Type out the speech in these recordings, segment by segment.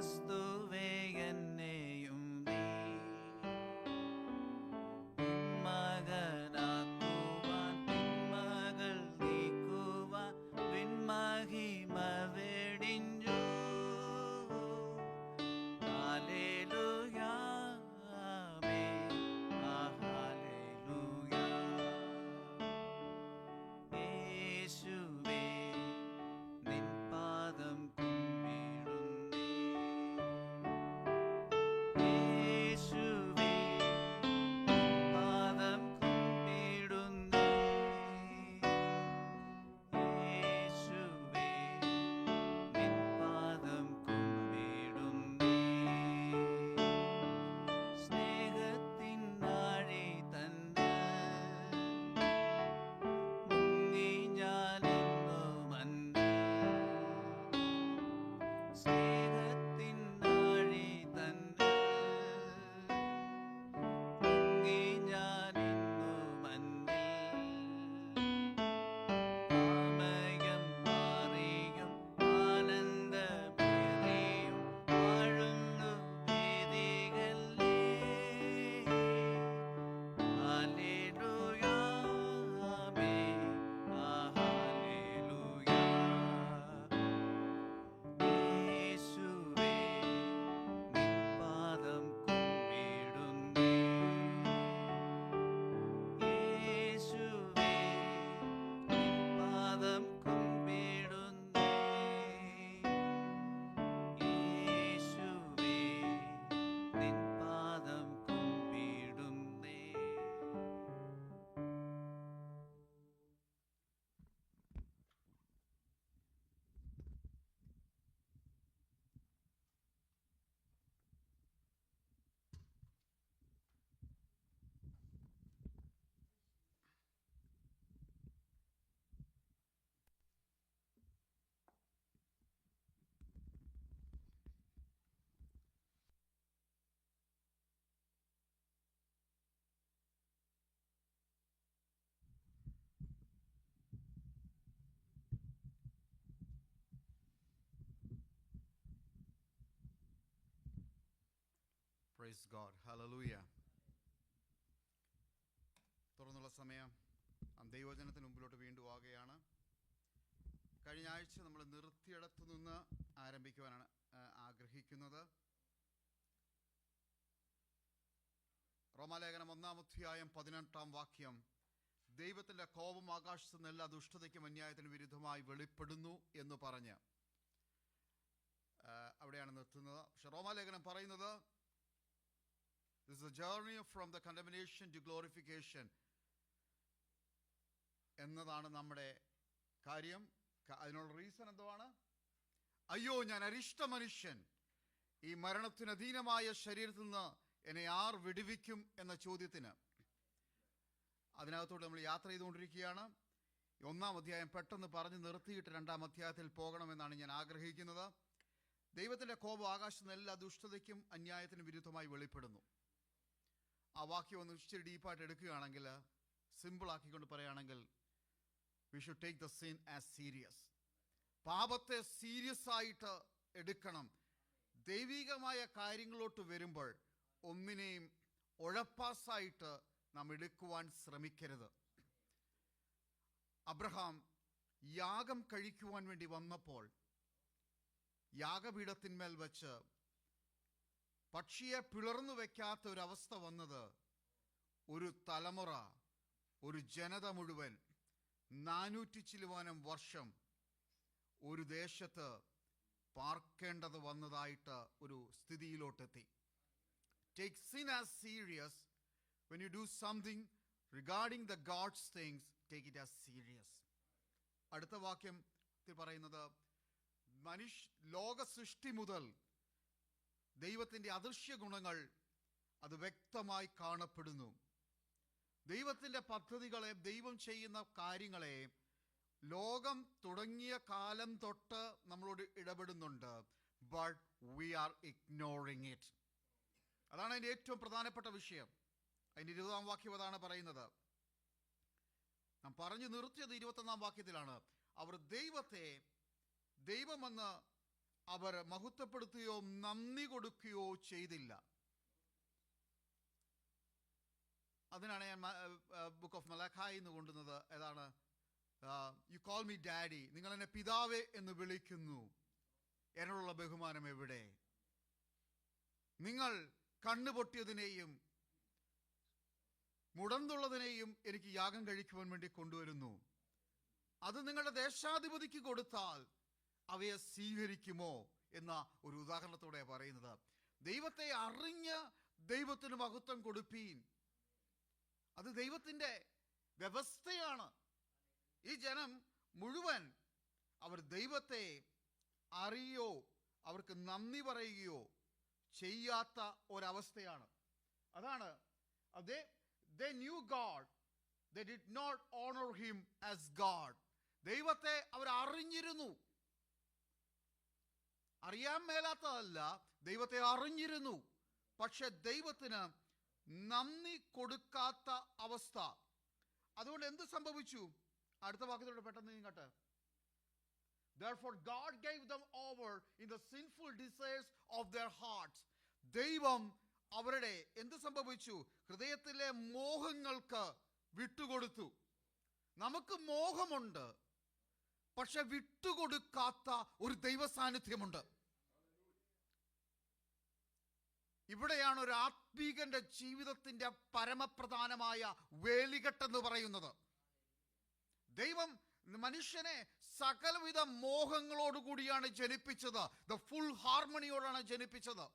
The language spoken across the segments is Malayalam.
ക്രിസ്തുവേ എന്നെയും നീ മകനാക്കുവാൻ തിന്മകൾ നീക്കുവാൻ വിൺമഹിമ വെടിഞ്ഞു. ഹല്ലേലൂയ ആമേൻ ഹല്ലേലൂയ. യേശുവേ നിൻ പാദം കുമ്പിടുന്നേ. യേശുവേ നിൻ പാദം കുമ്പിടുന്നേ. യേശുവേ നിൻ പാദം കുമ്പിടുന്നേ. സ്നേഹത്തിൻ നാഴി തന്നിൽ മുങ്ങി ഞാനെന്നും അന്നിൽ. സ്നേഹത്തിൻ നാഴി തന്നിൽ മുങ്ങി ഞാനെന്നും അന്നിൽ. ആമയം മാറിയും ആനന്ദമേറിയും വാഴുന്നു വേദികളിലേ. ഹല്ലേലൂയ ആമേൻ ഹല്ലേലൂയ. യേശുവേ നിൻ പാദം കുമ്പിടുന്നേ. യേശുവേ നിൻ പാദം കുമ്പിടുന്നേ. യേശുവേ നിൻ പാദം കുമ്പിടുന്നേ. Praise God. ഹല്ലേലൂയ. തുടർന്നുള്ള സമയം നാം ദൈവവചനത്തിന് മുമ്പിലോട്ട് വീണ്ടും ആകുകയാണ്. കഴിഞ്ഞ ആഴ്ച നമ്മൾ നിർത്തിയിടത്തു നിന്ന് ആരംഭിക്കുവാനാണ് ആഗ്രഹിക്കുന്നത്. റോമാലേഖനം 1-ാം അധ്യായം 18-ാം വാക്യം, ദൈവത്തിൻ്റെ കോപം ആകാശത്തു നിന്ന് എല്ലാ ദുഷ്ടതയ്ക്കും അന്യായത്തിനും വിരുദ്ധമായി വെളിപ്പെടുന്നു എന്ന് പറഞ്ഞ് അവിടെയാണ് നിർത്തുന്നത്. പക്ഷെ റോമാലേഖനം പറയുന്നത് this is a journey from the condemnation to glorification എന്നതാണ് നമ്മുടെ കാര്യം. അതിനുള്ള റീസൺ എന്തുവാണ്? അയ്യോ, ഞാൻ അരിഷ്ട മനുഷ്യൻ, ഈ മരണത്തിന് അധീനമായ ശരീരത്തിൽ നിന്ന് എന്നെ ആർ വിടുവിക്കും എന്ന ചോദ്യത്തിന് അതിനകത്തോട്ട് നമ്മൾ യാത്ര ചെയ്തുകൊണ്ടിരിക്കുകയാണ്. 1-ാം അധ്യായം പെട്ടെന്ന് പറഞ്ഞ് നിർത്തിയിട്ട് 2-ാം അധ്യായത്തിൽ പോകണമെന്നാണ് ഞാൻ ആഗ്രഹിക്കുന്നത്. ദൈവത്തിൻ്റെ കോപം ആകാശത്ത് നിന്ന് എല്ലാ ദുഷ്ടതയ്ക്കും അന്യായത്തിനും വിരുദ്ധമായി വെളിപ്പെടുന്നു. ആ വാക്യം ഒന്ന് ഇച്ചിരി ഡീപ്പായിട്ട് എടുക്കുകയാണെങ്കിൽ, സിമ്പിളാക്കിക്കൊണ്ട് പറയുകയാണെങ്കിൽ, we should take the sin as serious. പാപത്തെ സീരിയസ് ആയിട്ട് എടുക്കണം. ദൈവികമായ കാര്യങ്ങളോട്ട് വരുമ്പോൾ ഒന്നിനെയും ഉഴപ്പാസായിട്ട് നാം എടുക്കുവാൻ ശ്രമിക്കരുത്. അബ്രഹാം യാഗം കഴിക്കുവാൻ വേണ്ടി വന്നപ്പോൾ യാഗപീഠത്തിന്മേൽ വെച്ച് പക്ഷിയെ പിളർന്നു വയ്ക്കാത്ത ഒരവസ്ഥ വന്നത് ഒരു തലമുറ, ഒരു ജനത മുഴുവൻ 400 ചില്ലുവാനം വർഷം ഒരു ദേശത്ത് പാർക്കേണ്ടത് വന്നതായിട്ട് ഒരു സ്ഥിതിയിലോട്ടെത്തി. Take sin as serious. When you do something regarding the God's things, take it as serious. അടുത്ത വാക്യത്തിൽ പറയുന്നത്, ലോക സൃഷ്ടി മുതൽ ദൈവത്തിൻ്റെ അദൃശ്യ ഗുണങ്ങൾ അത് വ്യക്തമായി കാണപ്പെടുന്നു. ദൈവത്തിൻ്റെ പദ്ധതികളെ, ദൈവം ചെയ്യുന്ന കാര്യങ്ങളെ ലോകം തുടങ്ങിയ കാലം തൊട്ട് നമ്മളോട് ഇടപെടുന്നുണ്ട്. But we are ignoring it. അതാണ് അതിൻ്റെ ഏറ്റവും പ്രധാനപ്പെട്ട വിഷയം. അതിൻ്റെ 20-ാം വാക്യം അതാണ് പറയുന്നത്. നാം പറഞ്ഞു നിർത്തിയത് 21-ാം വാക്യത്തിലാണ്. അവർ ദൈവത്തെ ദൈവമെന്ന് അവർ മഹത്വപ്പെടുത്തുകയോ നന്ദി കൊടുക്കുകയോ ചെയ്തില്ല. അതിനാണ് ഞാൻ ബുക്ക് ഓഫ് മലാഖായി എന്ന് കൊണ്ടുവന്നത്. ഏതാണ്? യു കോൾ മീ ഡാഡി, നിങ്ങൾ എന്നെ പിതാവേ എന്ന് വിളിക്കുന്നു, എന്നോടുള്ള ബഹുമാനം എവിടെ? നിങ്ങൾ കണ്ണുപൊട്ടിയതിനെയും മുടന്തുള്ളതിനെയും എനിക്ക് യാഗം കഴിക്കുവാൻ വേണ്ടി കൊണ്ടുവരുന്നു. അത് നിങ്ങളുടെ ദേശാധിപതിക്ക് കൊടുത്താൽ അവയെ സ്വീകരിക്കുമോ എന്ന ഒരു ഉദാഹരണത്തോടെ പറയുന്നത്. ദൈവത്തെ അറിഞ്ഞ് ദൈവത്തിന് മഹത്വം കൊടുപ്പീൻ. അത് ദൈവത്തിൻ്റെ വ്യവസ്ഥയാണ്. ഈ ജനം മുഴുവൻ അവർ ദൈവത്തെ അറിയോ അവർക്ക് നന്ദി പറയുകയോ ചെയ്യാത്ത ഒരവസ്ഥയാണ്. അതാണ് they knew God, they did not honor him as God. ദൈവത്തെ അവർ അറിഞ്ഞിരുന്നു. അറിയാൻ മേലാത്തതല്ല, ദൈവത്തെ അറിഞ്ഞിരുന്നു. പക്ഷെ ദൈവത്തിന് നന്ദി കൊടുക്കാത്ത അവസ്ഥ. അതുകൊണ്ട് എന്ത് സംഭവിച്ചു? അടുത്ത വാക്യത്തോടെ പെട്ടെന്ന് നീങ്ങട്ടെ. Therefore God gave them over in the sinful desires of their hearts. ദൈവം അവരുടെ എന്ത് സംഭവിച്ചു? ഹൃദയത്തിലെ മോഹങ്ങൾക്ക് വിട്ടുകൊടുത്തു. നമുക്ക് മോഹമുണ്ട്, പക്ഷെ വിട്ടുകൊടുക്കാത്ത ഒരു ദൈവ സാന്നിധ്യമുണ്ട്. ഇവിടെയാണ് ഒരു ആത്മീകന്റെ ജീവിതത്തിന്റെ പരമപ്രധാനമായ വേലികെട്ടെന്ന് പറയുന്നത്. ദൈവം മനുഷ്യനെ സകലവിധ മോഹങ്ങളോടുകൂടിയാണ് ജനിപ്പിച്ചത്. The full ഹാർമണിയോടാണ് ജനിപ്പിച്ചത്.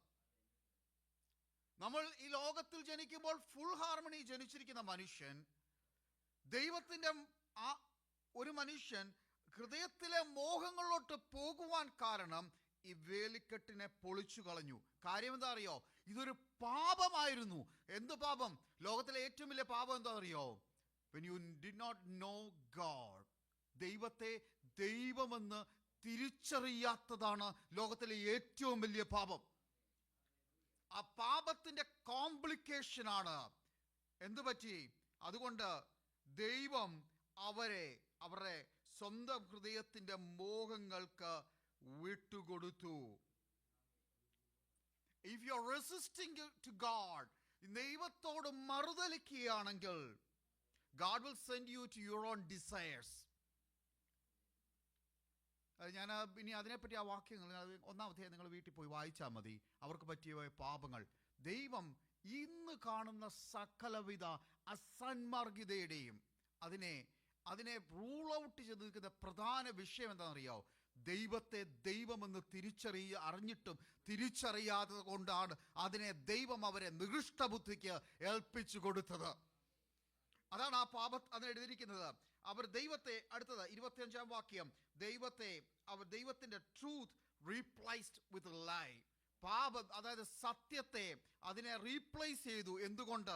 നമ്മൾ ഈ ലോകത്തിൽ ജനിക്കുമ്പോൾ ഫുൾ ഹാർമണി ജനിച്ചിരിക്കുന്ന മനുഷ്യൻ, ദൈവത്തിൻ്റെ ആ ഒരു മനുഷ്യൻ ഹൃദയത്തിലെ മോഹങ്ങളിലോട്ട് പോകുവാൻ കാരണം ഈ വേലിക്കെട്ടിനെ പൊളിച്ചു കളഞ്ഞു. കാര്യം എന്താ അറിയോ? ഇതൊരു പാപമായിരുന്നു. എന്ത് പാപം? ലോകത്തിലെ ഏറ്റവും വലിയ പാപം എന്താ അറിയോ? When you did not know God, ദൈവത്തെ ദൈവമെന്ന് തിരിച്ചറിയാത്തതാണ് ലോകത്തിലെ ഏറ്റവും വലിയ പാപം. ആ പാപത്തിന്റെ കോംപ്ലിക്കേഷനാണ് എന്ത് പറ്റി? അതുകൊണ്ട് ദൈവം അവരുടെ സ്വന്തം ഹൃദയത്തിന്റെ മോഹങ്ങൾക്ക് വിട്ടുകൊടുത്തു. If you are resisting to God, ദൈവത്തോട് മറുതലിക്കുകയാണെങ്കിൽ God will send you to your own desires. ഞാൻ ഇനി അതിനെപ്പറ്റി ആ വാക്യങ്ങൾ ഒന്നാമത്തെ നിങ്ങൾ വീട്ടിൽ പോയി വായിച്ചാൽ മതി. അവർക്ക് പറ്റിയ പാപങ്ങൾ. ദൈവം ഇന്ന് കാണുന്ന സകലവിധ അസന്മാർഗിതയുടെയും അതിനെ റൂൾ ഔട്ട് ചെയ്ത് നിൽക്കുന്ന പ്രധാന വിഷയം എന്താണെന്നറിയാമോ? ദൈവത്തെ ദൈവമെന്ന് അറിഞ്ഞിട്ടും തിരിച്ചറിയാത്തത് കൊണ്ടാണ് അതിനെ ദൈവം അവരെ നികൃഷ്ടബുദ്ധിക്ക് ഏൽപ്പിച്ചു കൊടുത്തത്. അതാണ് ആ അതിന് എഴുതിയിരിക്കുന്നത്. അവർ ദൈവത്തെ, അടുത്തത് 25-ാം വാക്യം, ദൈവത്തിന്റെ ട്രൂത്ത് റീപ്ലേസ്ഡ് വിത്ത് ലൈ. അതായത് സത്യത്തെ അതിനെ റീപ്ലേസ് ചെയ്തു. എന്തുകൊണ്ട്?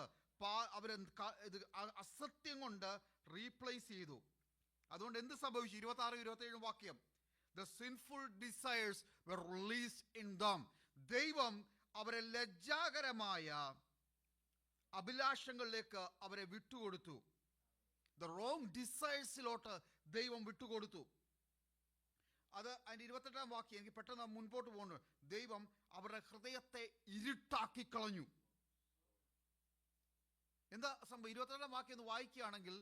അസത്യം കൊണ്ട് റീപ്ലേസ് ചെയ്തു. അതുകൊണ്ട് എന്ത് സംഭവിച്ചു? 26-27 വാക്യം, the sinful desires were released in them. ദൈവം അവരെ ലജ്ജാകരമായ അഭിലാഷങ്ങളിലേക്ക് അവരെ വിട്ടുകൊടുത്തു. The wrong desires-ലോട്ട് ദൈവം വിട്ടുകൊടുത്തു. അത് അതിൻ്റെ 28-ാം വാക്യം. എനിക്ക് പെട്ടെന്ന് മുൻപോട്ട് പോകുന്നു. ദൈവം അവരുടെ ഹൃദയത്തെ ഇരുട്ടാക്കി കളഞ്ഞു. എന്താ സംഭവം? 28-ാം വാക്യം ഒന്ന് വായിക്കുകയാണെങ്കിൽ,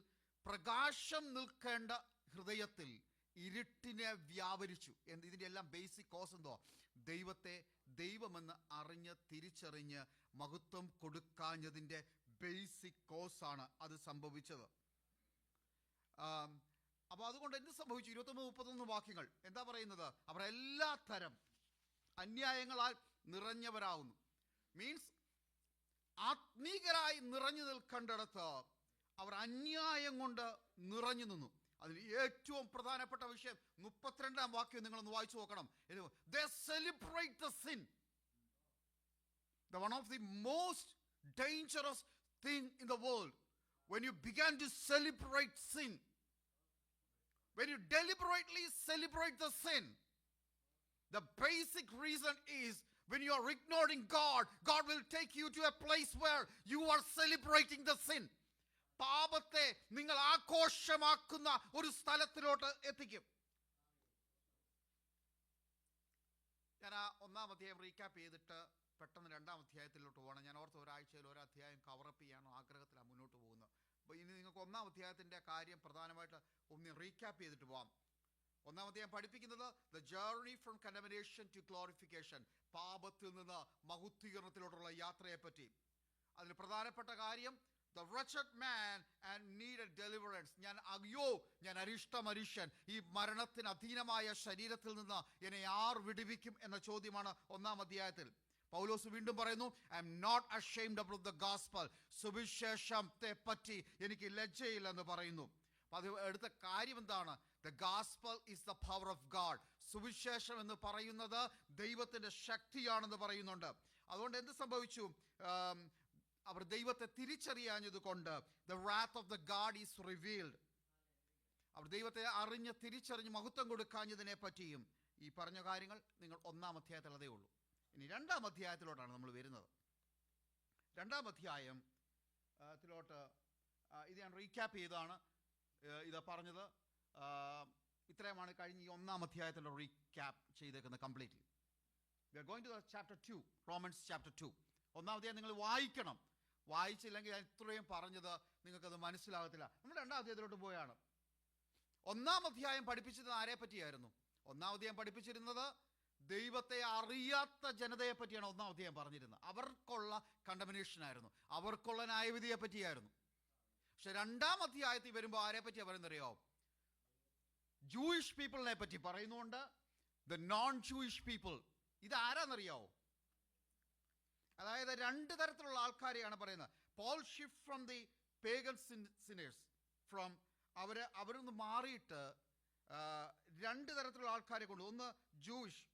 പ്രകാശം നിൽക്കേണ്ട ഹൃദയത്തിൽ ഇരുട്ടിനെ വ്യാപരിച്ചു. ഇതിൻ്റെ എല്ലാം ബേസിക് കോസ് എന്തോ? ദൈവത്തെ ദൈവമെന്ന് തിരിച്ചറിഞ്ഞ് മഹത്വം കൊടുക്കാഞ്ഞതിൻ്റെ ബേസിക് കോസാണ് അത് സംഭവിച്ചത്. അപ്പോൾ അതുകൊണ്ട് എന്ത് സംഭവിച്ചു? 29-31 വാക്യങ്ങൾ എന്താ പറയുന്നത്? അവർ എല്ലാ തരം അന്യായങ്ങളാൽ നിറഞ്ഞവരാകുന്നു. മീൻസ് ആത്മീകരായി നിറഞ്ഞു നിൽക്കേണ്ടിടത്ത് അവർ അന്യായം കൊണ്ട് നിറഞ്ഞു നിന്നു. അതിൽ ഏറ്റവും പ്രധാനപ്പെട്ട വിഷയം 32-ാം വാക്യം നിങ്ങളൊന്ന് വായിച്ചു നോക്കണം. They celebrate the sin. The one of the most dangerous thing in the world, when you began to celebrate sin, when you deliberately celebrate the sin, the basic reason is when you are ignoring God, God will take you to a place where you are celebrating the sin. പാപത്തെ നിങ്ങൾ ആഘോഷമാക്കുന്ന ഒരു സ്ഥലത്തിലോട്ട് എത്തിക്കും. ഞാൻ ആ ഒന്നാം അധ്യായം റീക്യാപ്പ് ചെയ്തിട്ട് പെട്ടെന്ന് രണ്ടാം അധ്യായത്തിലോട്ട് പോകണം. ഞാൻ ഓർത്ത് ഒരാഴ്ചയിൽ ഒരു അധ്യായം കവറപ്പ് ചെയ്യാനോ ആഗ്രഹത്തിലാണ് മുന്നോട്ട് പോകുന്നത്. അപ്പോൾ ഇനി നിങ്ങൾക്ക് ഒന്നാം അധ്യായത്തിൻ്റെ കാര്യം പ്രധാനമായിട്ട് ഒന്ന് റീക്യാപ്പ് ചെയ്തിട്ട് പോകാം. ഒന്നാം അധ്യായം പഠിപ്പിക്കുന്നത് the journey from contamination to glorification, പാപത്തിൽ നിന്ന് മഹത്വീകരണത്തിലോട്ടുള്ള യാത്രയെപ്പറ്റി. അതിൽ പ്രധാനപ്പെട്ട കാര്യം the wretched man and needed deliverance. ഞാൻ അരിഷ്ട മനുഷ്യൻ, ഈ മരണത്തിന് അധീനമായ ശരീരത്തിൽ നിന്ന് എന്നെ ആർ വിടുവിക്കും എന്ന ചോദ്യമാണ് ഒന്നാം അധ്യായത്തിൽ. പൗലോസ് വീണ്ടും പറയുന്നു, I am not ashamed of the gospel, സുവിശേഷത്തെ പറ്റി എനിക്ക് ലജ്ജയില്ലെന്ന് പറയുന്നു. അത് എടുത്ത കാര്യം എന്താണ്? The gospel is the power of God. സുവിശേഷം എന്ന് പറയുന്നത് ദൈവത്തിന്റെ ശക്തിയാണെന്ന് പറയുന്നുണ്ട്. അതുകൊണ്ട് എന്ത് സംഭവിച്ചു? അവർ ദൈവത്തെ തിരിച്ചറിയാഞ്ഞത് കൊണ്ട് the wrath of the God is revealed. അവർ ദൈവത്തെ അറിഞ്ഞ് തിരിച്ചറിഞ്ഞ് മഹത്വം കൊടുക്കാഞ്ഞതിനെ പറ്റിയും ഈ പറഞ്ഞ കാര്യങ്ങൾ നിങ്ങൾ ഒന്നാം അധ്യായത്തിൽ അതേ ഉള്ളൂ. ഇനി രണ്ടാം അധ്യായത്തിലോട്ടാണ് നമ്മൾ വരുന്നത്. രണ്ടാം അധ്യായത്തിലോട്ട് ഇത് ഞാൻ റീക്യാപ്പ് ചെയ്താണ് ഇത് പറഞ്ഞത്. ഇത്രയുമാണ് കഴിഞ്ഞ ഈ ഒന്നാം അധ്യായത്തിലുള്ള റീക്യാപ്പ് ചെയ്തേക്കുന്നത് completely. We are going to chapter 2, Romans chapter 2. ഒന്നാം അധ്യായം നിങ്ങൾ വായിക്കണം. വായിച്ചില്ലെങ്കിൽ ഞാൻ ഇത്രയും പറഞ്ഞത് നിങ്ങൾക്കത് മനസ്സിലാകത്തില്ല. നമ്മൾ രണ്ടാം അധ്യായത്തിലോട്ട് പോയാണ്. ഒന്നാം അധ്യായം പഠിപ്പിച്ചത് ആരെ പറ്റിയായിരുന്നു? ഒന്നാം അധ്യായം പഠിപ്പിച്ചിരുന്നത് ദൈവത്തെ അറിയാത്ത ജനതയെ പറ്റിയാണ് ഒന്നാം അധ്യായം പറഞ്ഞിരുന്നത്. അവർക്കുള്ള കണ്ടമിനേഷൻ ആയിരുന്നു, അവർക്കുള്ള ന്യായവിധിയെ പറ്റിയായിരുന്നു. പക്ഷെ രണ്ടാം അധ്യായത്തിൽ വരുമ്പോൾ ആരെ പറ്റിയാ പറയുന്നറിയോ? ജൂയിഷ് പീപ്പിളിനെ പറ്റി പറയുന്നുണ്ട്, ദ നോൺ ജൂയിഷ് പീപ്പിൾ. ഇത് ആരാന്നറിയാവോ? അതായത് രണ്ട് തരത്തിലുള്ള ആൾക്കാരെയാണ് പറയുന്നത്. Paul shift from the pagan sinners, from അവരിൽ നിന്ന് മാറിയിട്ട് രണ്ട് തരത്തിലുള്ള ആൾക്കാരെ കൊണ്ട്, ഒന്ന് ജൂയിഷ്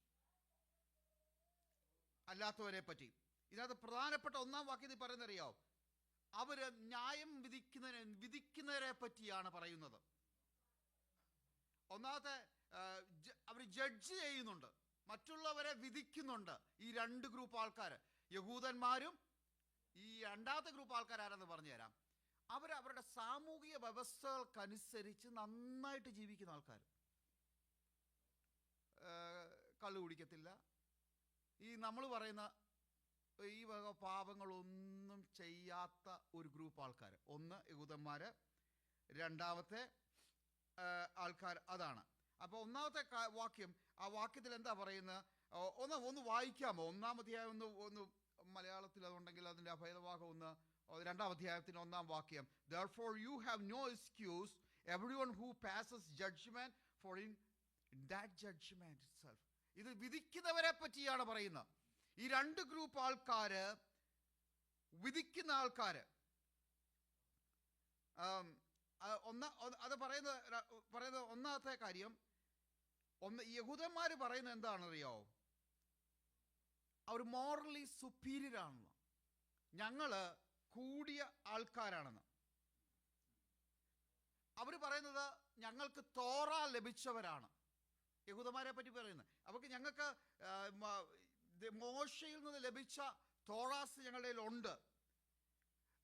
അല്ലാത്തവരെ പറ്റി. ഇതിനകത്ത് പ്രധാനപ്പെട്ട ഒന്നാം വാക്യത്തിൽ പറയുന്നറിയാവോ? അവര് ന്യായം വിധിക്കുന്നവരെ പറ്റിയാണ് പറയുന്നത്. ഒന്നാമത്തെ അവർ ജഡ്ജ് ചെയ്യുന്നുണ്ട്, മറ്റുള്ളവരെ വിധിക്കുന്നുണ്ട്. ഈ രണ്ട് ഗ്രൂപ്പ് ആൾക്കാർ, യഹൂദന്മാരും ഈ രണ്ടാമത്തെ ഗ്രൂപ്പ് ആൾക്കാരാരെന്ന് പറഞ്ഞുതരാം. അവരുടെ സാമൂഹിക വ്യവസ്ഥകൾക്കനുസരിച്ച് നന്നായിട്ട് ജീവിക്കുന്ന ആൾക്കാർ. കള്ളു കുടിക്കത്തില്ല, ഈ നമ്മൾ പറയുന്ന ഈ വക പാപങ്ങളൊന്നും ചെയ്യാത്ത ഒരു ഗ്രൂപ്പ് ആൾക്കാർ. ഒന്ന് യഹൂദന്മാര്, രണ്ടാമത്തെ ആൾക്കാർ അതാണ്. അപ്പോൾ ഒന്നാമത്തെ വാക്യം, ആ വാക്യത്തിൽ എന്താ പറയുന്നത്? ഒന്ന് വായിക്കാമോ? ഒന്നാം അധ്യായം ഒന്ന് മലയാളത്തിൽ അതുണ്ടെങ്കിൽ അതിൻ്റെ അഭേദഭാഗം ഒന്ന്, രണ്ടാം അധ്യായത്തിന് ഒന്നാം വാക്യം. Therefore you have no excuse, everyone who passes judgment, for in that judgment itself. ഇത് വിധിക്കുന്നവരെ പറ്റിയാണ് പറയുന്നത്. ഈ രണ്ട് ഗ്രൂപ്പ് ആൾക്കാര്, വിധിക്കുന്ന ആൾക്കാര്. അത് പറയുന്നത് ഒന്നാമത്തെ കാര്യം, യഹൂദന്മാര് പറയുന്നത് എന്താണെന്നറിയോ? അവർ മോറലി സുപ്പീരിയർ ആണെന്ന്, ഞങ്ങള് കൂടിയ ആൾക്കാരാണെന്ന്. അവർ പറയുന്നത് ഞങ്ങൾക്ക് തോറ ലഭിച്ചവരാണ്, യഹൂദന്മാരെ പറ്റി പറയുന്നത്. അവർക്ക് ഞങ്ങൾക്ക് മോശയിൽ നിന്ന് ലഭിച്ച തോറാസ് ഞങ്ങളുടെ ഉണ്ട്.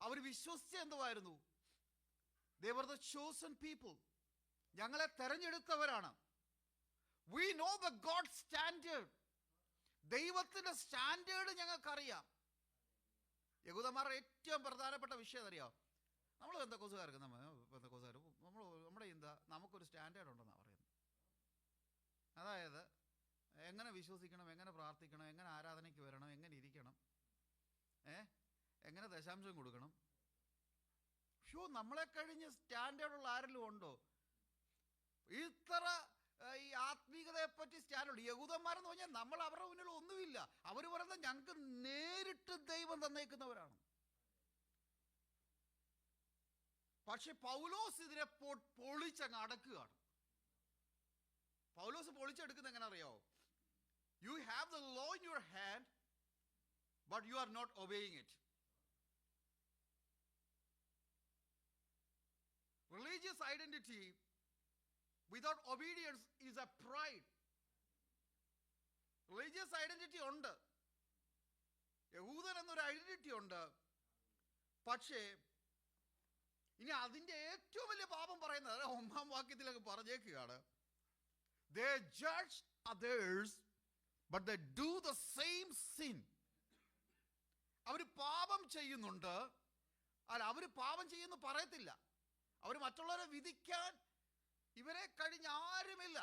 അവർ വിശ്വസിച്ച എന്തുവായിരുന്നു? They were the chosen people. ഞങ്ങളെ തെരഞ്ഞെടുത്തവരാണ്. We know the God's standard. ദൈവത്തിന്റെ സ്റ്റാൻഡേർഡ് ഞങ്ങൾക്കറിയാം. യഹൂദന്മാരുടെ ഏറ്റവും പ്രധാനപ്പെട്ട വിഷയം അറിയാം. നമ്മൾ പെന്തക്കോസുകാർക്ക് നമ്മുടെ എന്താ, നമുക്കൊരു സ്റ്റാൻഡേർഡ് ഉണ്ടെന്നാണ് പറയുന്നത്. അതായത് എങ്ങനെ വിശ്വസിക്കണം, എങ്ങനെ പ്രാർത്ഥിക്കണം, എങ്ങനെ ആരാധനയ്ക്ക് വരണം, എങ്ങനെ ഇരിക്കണം, എങ്ങനെ ദശാംശം കൊടുക്കണം. നമ്മളെ കഴിഞ്ഞ് സ്റ്റാൻഡേർഡുള്ള ആരെങ്കിലും ഉണ്ടോ? ഇത്ര ഈ ആത്മീയതയെ പറ്റി സ്റ്റാൻഡേർഡ്. യഹൂദന്മാരെന്ന് പറഞ്ഞാൽ നമ്മൾ അവരുടെ മുന്നിൽ ഒന്നുമില്ല. അവർ പറയുന്നത് ഞങ്ങൾക്ക് നേരിട്ട് ദൈവം തന്നേക്കുന്നവരാണ്. പക്ഷെ പൗലോസ് ഇതിനെ പൊളിച്ചങ്ങ് അടക്കുകയാണ്. പൗലോസ് പൊളിച്ചെടുക്കുന്നത് എങ്ങനെ അറിയാവോ? You have the law in your hand, but you are not obeying it. Religious identity without obedience is a pride. Religious identity ഉണ്ട്, യഹൂദൻ എന്നൊരു ഐഡന്റിറ്റി ഉണ്ട്. പക്ഷേ ഇനി അതിൻ്റെ ഏറ്റവും വലിയ പാപം പറയുന്നത് ഒന്നാം വാക്യത്തിലൊക്കെ പറഞ്ഞേക്കുകയാണ്. They judge others but they do the same sin. അവർ പാപം ചെയ്യുന്നുണ്ട്. അല്ല, അവർ പാപം ചെയ്യുന്നു പറയത്തില്ല. അവർ മറ്റുള്ളവരെ വിധിക്കാൻ ഇവരെ കഴിഞ്ഞ ആരുമില്ല.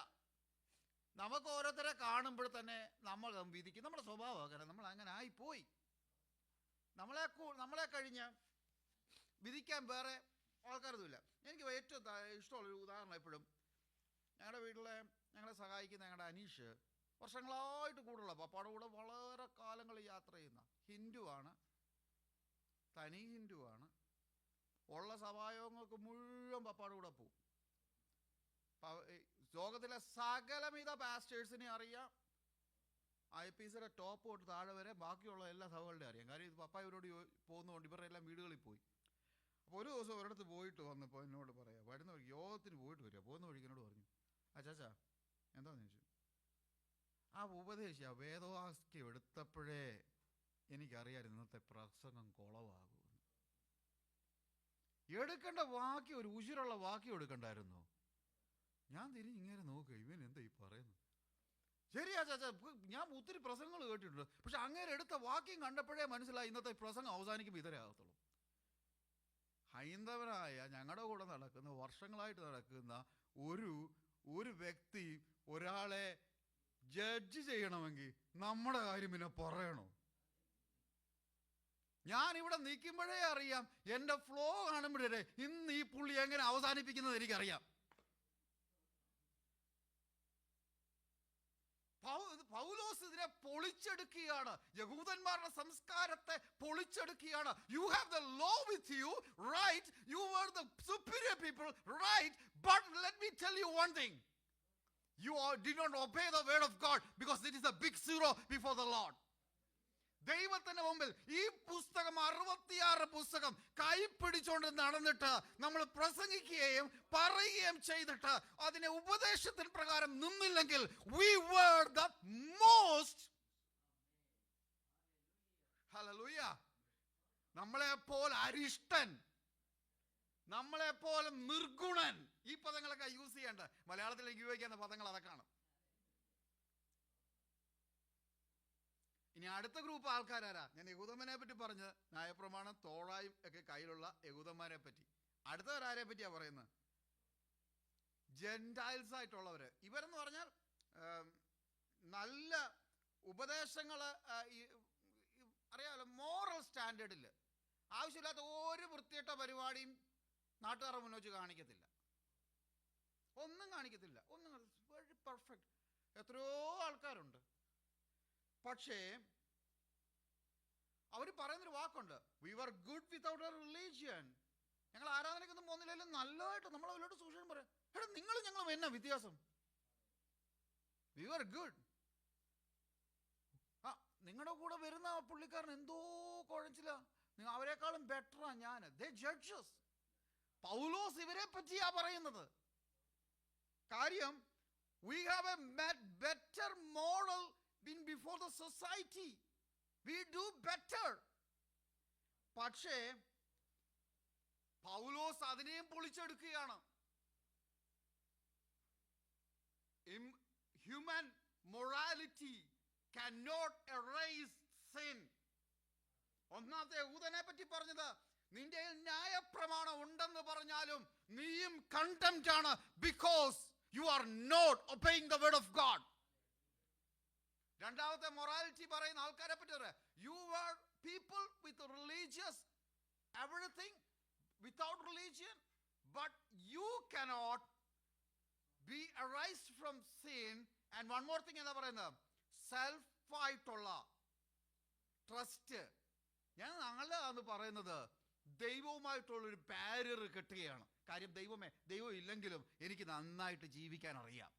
നമുക്ക് ഓരോരുത്തരെ കാണുമ്പോൾ തന്നെ നമ്മൾ വിധിക്കും. നമ്മുടെ സ്വഭാവം അങ്ങനെ, നമ്മൾ അങ്ങനെ ആയിപ്പോയി. നമ്മളെ കഴിഞ്ഞ് വിധിക്കാൻ വേറെ ആൾക്കാരൊന്നുമില്ല. എനിക്ക് ഏറ്റവും ഇഷ്ടമുള്ളൊരു ഉദാഹരണം എപ്പോഴും ഞങ്ങളുടെ വീട്ടിലെ ഞങ്ങളെ സഹായിക്കുന്ന ഞങ്ങളുടെ അനീഷ് വർഷങ്ങളായിട്ട് കൂടുള്ള പപ്പാടെ കൂടെ വളരെ കാലങ്ങൾ യാത്ര ചെയ്യുന്ന ഹിന്ദുവാണ്, തനി ഹിന്ദുവാണ്. ഉള്ള സഭായോഗങ്ങൾക്ക് മുഴുവൻ പപ്പാടെ കൂടെ പോവും. ലോകത്തിലെ സകലവിധ പാസ്റ്റേഴ്സിനെ അറിയാം. IPCയുടെ ടോപ്പ് തൊട്ട് താഴെ വരെ ബാക്കിയുള്ള എല്ലാ സഭകളുടെയും അറിയാം. കാര്യം ഇത് പപ്പ ഇവരോട് പോകുന്നതുകൊണ്ട് ഇവരുടെ എല്ലാം വീടുകളിൽ പോയി. അപ്പോൾ ഒരു ദിവസം ഒരിടത്ത് പോയിട്ട് വന്നപ്പോൾ എന്നോട് പറയാം, വരുന്ന വഴി യോഗത്തിന് പോയിട്ട് വരിക, പോകുന്ന വഴിക്ക് എന്നോട് പറഞ്ഞു, അച്ചാച്ചാ എന്താണെന്ന് ചോദിച്ചു, ആ ഉപദേശിച്ച വേദവാക്യം എടുത്തപ്പോഴേ എനിക്കറിയാം ഇന്നത്തെ പ്രസംഗം കുളവാകുമെന്ന്. എടുക്കേണ്ട വാക്യം ഒരു ഉശിരുള്ള വാക്യം എടുക്കണ്ടായിരുന്നു. ഞാൻ തിരിഞ്ഞ് ഇങ്ങനെ നോക്കുക, ഇവൻ എന്താ ഈ പറയുന്നു. ശരിയാ ചാച്ചാ, ഞാൻ ഒത്തിരി പ്രസംഗങ്ങൾ കേട്ടിട്ടുണ്ട്, പക്ഷെ അങ്ങനെ എടുത്ത വാക്യം കണ്ടപ്പോഴേ മനസ്സിലായി ഇന്നത്തെ പ്രസംഗം അവസാനിക്കുമ്പോൾ ഇതരേ ആകത്തുള്ളൂ. ഹൈന്ദവനായ ഞങ്ങളുടെ കൂടെ നടക്കുന്ന വർഷങ്ങളായിട്ട് നടക്കുന്ന ഒരു വ്യക്തി ഒരാളെ ജഡ്ജ് ചെയ്യണമെങ്കിൽ നമ്മുടെ കാര്യം പിന്നെ പറയണോ? ഞാൻ ഇവിടെ നിൽക്കുമ്പോഴേ അറിയാം, എൻ്റെ ഫ്ലോ കാണുമ്പോഴേ ഇന്ന് ഈ പുള്ളി എങ്ങനെ അവസാനിപ്പിക്കുന്നത് എനിക്കറിയാം. പൗലോസ് ഇതിനെ പൊളിച്ചെടുക്കുകയാണ്, യഹൂദന്മാരുടെ സംസ്കാരത്തെ പൊളിച്ചെടുക്കുകയാണ്. You have the law with you, right? You were the superior people, right? But let me tell you one thing, you did not obey the word of God because it is a big zero before the Lord. ദൈവത്തിന്റെ മുമ്പിൽ ഈ പുസ്തകം 66 പുസ്തകം കൈപ്പിടിച്ചുകൊണ്ട് നടന്നിട്ട് നമ്മൾ പ്രസംഗിക്കുകയും പറയുകയും ചെയ്തിട്ട് അതിനെ ഉപദേശത്തിന് പ്രകാരം നിന്നില്ലെങ്കിൽ we were the most, hallelujah, നമ്മളെപ്പോലെ അരിഷ്ടൻ, നമ്മളെപ്പോലെ നിർഗുണൻ, ഈ പദങ്ങളൊക്കെ യൂസ് ചെയ്യേണ്ട. മലയാളത്തിലേക്ക് ഉപയോഗിക്കുന്ന പദങ്ങൾ അതൊക്കെയാണ്. ഇനി അടുത്ത ഗ്രൂപ്പ് ആൾക്കാരാരാ? ഞാൻ യഹൂദന്മാരെ പറ്റി പറഞ്ഞ് ന്യായപ്രമാണം തോളായും ഒക്കെ കയ്യിലുള്ള യഹൂദന്മാരെ പറ്റി. അടുത്തവരാരെ പറ്റിയാ പറയുന്നത്? ജെന്റൈൽസ് ആയിട്ടുള്ളവര്. ഇവരെന്ന് പറഞ്ഞാൽ നല്ല ഉപദേശങ്ങൾ അറിയാമല്ലോ, മോറൽ സ്റ്റാൻഡേർഡിൽ ആവശ്യമില്ലാത്ത ഒരു വൃത്തികെട്ട പരിപാടിയും നാട്ടുകാരുടെ മുന്നോട്ട് കാണിക്കത്തില്ല, ഒന്നും കാണിക്കത്തില്ല, ഒന്നും വെരി പെർഫെക്റ്റ്. എത്രയോ ആൾക്കാരുണ്ട്. പക്ഷേ അവർ പറയുന്നൊരു വാക്കുണ്ട്, we were good without a religion. ഞങ്ങൾ ആരാധനയ്ക്കൊന്നും പോകുന്നില്ലെങ്കിലും നല്ലതായിട്ട് നമ്മൾ അവരോട് സൂക്ഷിക്കാൻ പറയാം. എടാ, നിങ്ങളും ഞങ്ങളും എന്നാ വ്യത്യാസം? We were good. ആ, നിങ്ങളുടെ കൂടെ വരുന്ന പുള്ളിക്കാരൻ എന്തോ കുഴച്ചില്ല, അവരെക്കാളും ബെറ്ററാ ഞാൻ. ദേ ജഡ്ജസ്. പൗലോസ് ഇവരെ പറ്റിയാ പറയുന്നത്. കാര്യം, we have a better moral being before the society. We do better. പക്ഷേ പൗലോസ് അതിനെയും പൊളിച്ചെടുക്കുകയാണ്. Human morality cannot erase sin. ഒന്നാമത്തെ യഹൂദനെ പറ്റി പറഞ്ഞത്, നിന്റെ ന്യായപ്രമാണം ഉണ്ടെന്ന് പറഞ്ഞാലും നീയും കണ്ടംപ്റ്റ് ആണ്, because you are not obeying the word of God. രണ്ടാമത്തെ മൊറാലിറ്റി പറയുന്ന ആൾക്കാരെ പറ്റി പറയാം, you are people with religious everything without religion, but you cannot be arised from sin. And one more thing എന്താ പറയുന്നത്? സെൽഫായിട്ടുള്ള ട്രസ്റ്റ്. ഞാൻ ഞങ്ങളാന്ന് പറയുന്നത് ദൈവവുമായിട്ടുള്ളൊരു ബാരിയർ കെട്ടുകയാണ്. കാര്യം, ദൈവം ഇല്ലെങ്കിലും എനിക്ക് നന്നായിട്ട് ജീവിക്കാൻ അറിയാം.